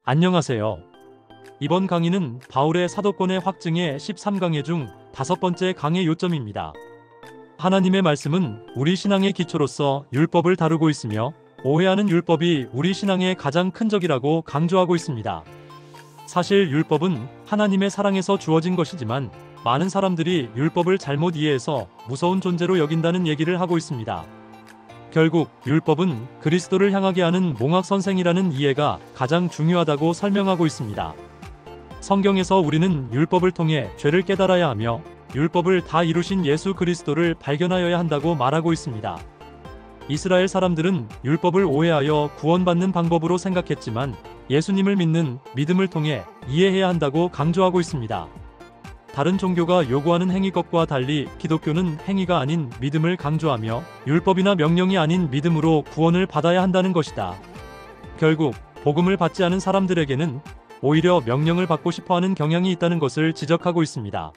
안녕하세요. 이번 강의는 바울의 사도권의 확증의 13강의 중 5번째 강의 요점입니다. 하나님의 말씀은 우리 신앙의 기초로서 율법을 다루고 있으며 오해하는 율법이 우리 신앙의 가장 큰 적이라고 강조하고 있습니다. 사실 율법은 하나님의 사랑에서 주어진 것이지만 많은 사람들이 율법을 잘못 이해해서 무서운 존재로 여긴다는 얘기를 하고 있습니다. 결국 율법은 그리스도를 향하게 하는 몽학선생이라는 이해가 가장 중요하다고 설명하고 있습니다. 성경에서 우리는 율법을 통해 죄를 깨달아야 하며 율법을 다 이루신 예수 그리스도를 발견하여야 한다고 말하고 있습니다. 이스라엘 사람들은 율법을 오해하여 구원받는 방법으로 생각했지만 예수님을 믿는 믿음을 통해 이해해야 한다고 강조하고 있습니다. 다른 종교가 요구하는 행위 것과 달리 기독교는 행위가 아닌 믿음을 강조하며 율법이나 명령이 아닌 믿음으로 구원을 받아야 한다는 것이다. 결국 복음을 받지 않은 사람들에게는 오히려 명령을 받고 싶어하는 경향이 있다는 것을 지적하고 있습니다.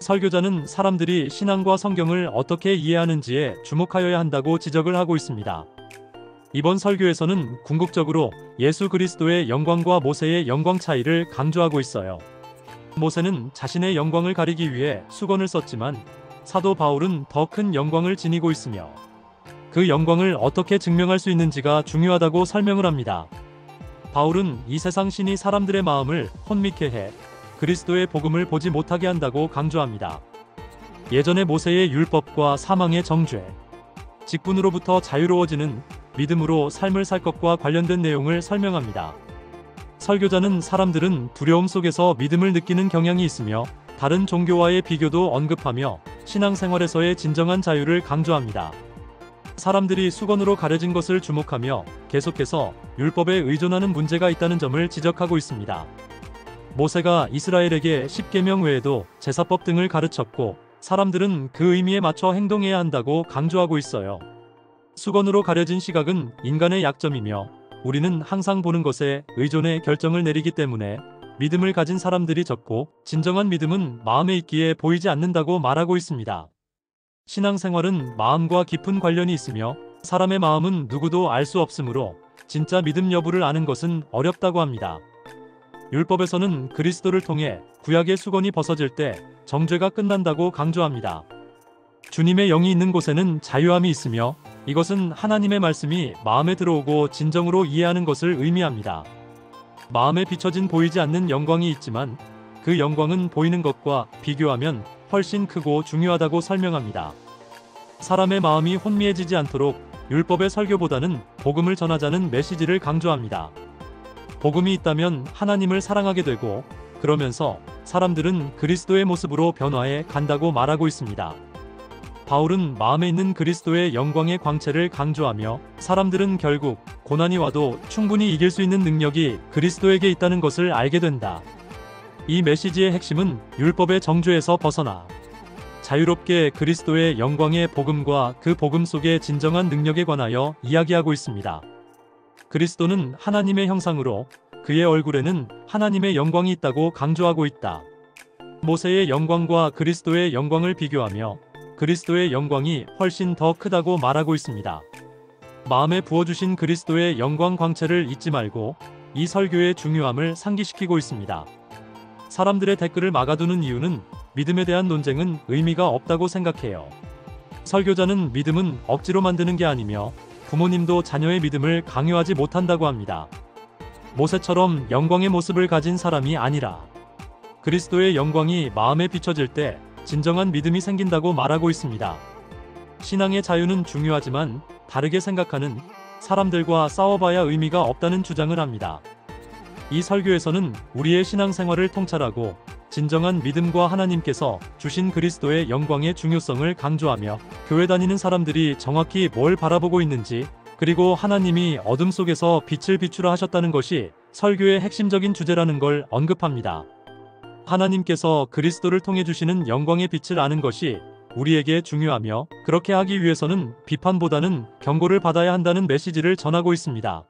설교자는 사람들이 신앙과 성경을 어떻게 이해하는지에 주목하여야 한다고 지적을 하고 있습니다. 이번 설교에서는 궁극적으로 예수 그리스도의 영광과 모세의 영광 차이를 강조하고 있어요. 모세는 자신의 영광을 가리기 위해 수건을 썼지만 사도 바울은 더 큰 영광을 지니고 있으며 그 영광을 어떻게 증명할 수 있는지가 중요하다고 설명을 합니다. 바울은 이 세상 신이 사람들의 마음을 혼미케 해 그리스도의 복음을 보지 못하게 한다고 강조합니다. 예전의 모세의 율법과 사망의 정죄, 직분으로부터 자유로워지는 믿음으로 삶을 살 것과 관련된 내용을 설명합니다. 설교자는 사람들은 두려움 속에서 믿음을 느끼는 경향이 있으며 다른 종교와의 비교도 언급하며 신앙생활에서의 진정한 자유를 강조합니다. 사람들이 수건으로 가려진 것을 주목하며 계속해서 율법에 의존하는 문제가 있다는 점을 지적하고 있습니다. 모세가 이스라엘에게 십계명 외에도 제사법 등을 가르쳤고 사람들은 그 의미에 맞춰 행동해야 한다고 강조하고 있어요. 수건으로 가려진 시각은 인간의 약점이며 우리는 항상 보는 것에 의존해 결정을 내리기 때문에 믿음을 가진 사람들이 적고 진정한 믿음은 마음에 있기에 보이지 않는다고 말하고 있습니다. 신앙생활은 마음과 깊은 관련이 있으며 사람의 마음은 누구도 알 수 없으므로 진짜 믿음 여부를 아는 것은 어렵다고 합니다. 율법에서는 그리스도를 통해 구약의 수건이 벗어질 때 정죄가 끝난다고 강조합니다. 주님의 영이 있는 곳에는 자유함이 있으며 이것은 하나님의 말씀이 마음에 들어오고 진정으로 이해하는 것을 의미합니다. 마음에 비춰진 보이지 않는 영광이 있지만 그 영광은 보이는 것과 비교하면 훨씬 크고 중요하다고 설명합니다. 사람의 마음이 혼미해지지 않도록 율법의 설교보다는 복음을 전하자는 메시지를 강조합니다. 복음이 있다면 하나님을 사랑하게 되고 그러면서 사람들은 그리스도의 모습으로 변화해 간다고 말하고 있습니다. 바울은 마음에 있는 그리스도의 영광의 광채를 강조하며 사람들은 결국 고난이 와도 충분히 이길 수 있는 능력이 그리스도에게 있다는 것을 알게 된다. 이 메시지의 핵심은 율법의 정죄에서 벗어나 자유롭게 그리스도의 영광의 복음과 그 복음 속의 진정한 능력에 관하여 이야기하고 있습니다. 그리스도는 하나님의 형상으로 그의 얼굴에는 하나님의 영광이 있다고 강조하고 있다. 모세의 영광과 그리스도의 영광을 비교하며 그리스도의 영광이 훨씬 더 크다고 말하고 있습니다. 마음에 부어주신 그리스도의 영광 광채를 잊지 말고 이 설교의 중요함을 상기시키고 있습니다. 사람들의 댓글을 막아두는 이유는 믿음에 대한 논쟁은 의미가 없다고 생각해요. 설교자는 믿음은 억지로 만드는 게 아니며 부모님도 자녀의 믿음을 강요하지 못한다고 합니다. 모세처럼 영광의 모습을 가진 사람이 아니라 그리스도의 영광이 마음에 비춰질 때 진정한 믿음이 생긴다고 말하고 있습니다. 신앙의 자유는 중요하지만 다르게 생각하는 사람들과 싸워봐야 의미가 없다는 주장을 합니다. 이 설교에서는 우리의 신앙생활을 통찰하고 진정한 믿음과 하나님께서 주신 그리스도의 영광의 중요성을 강조하며 교회 다니는 사람들이 정확히 뭘 바라보고 있는지 그리고 하나님이 어둠 속에서 빛을 비추라 하셨다는 것이 설교의 핵심적인 주제라는 걸 언급합니다. 하나님께서 그리스도를 통해 주시는 영광의 빛을 아는 것이 우리에게 중요하며 그렇게 하기 위해서는 비판보다는 경고를 받아야 한다는 메시지를 전하고 있습니다.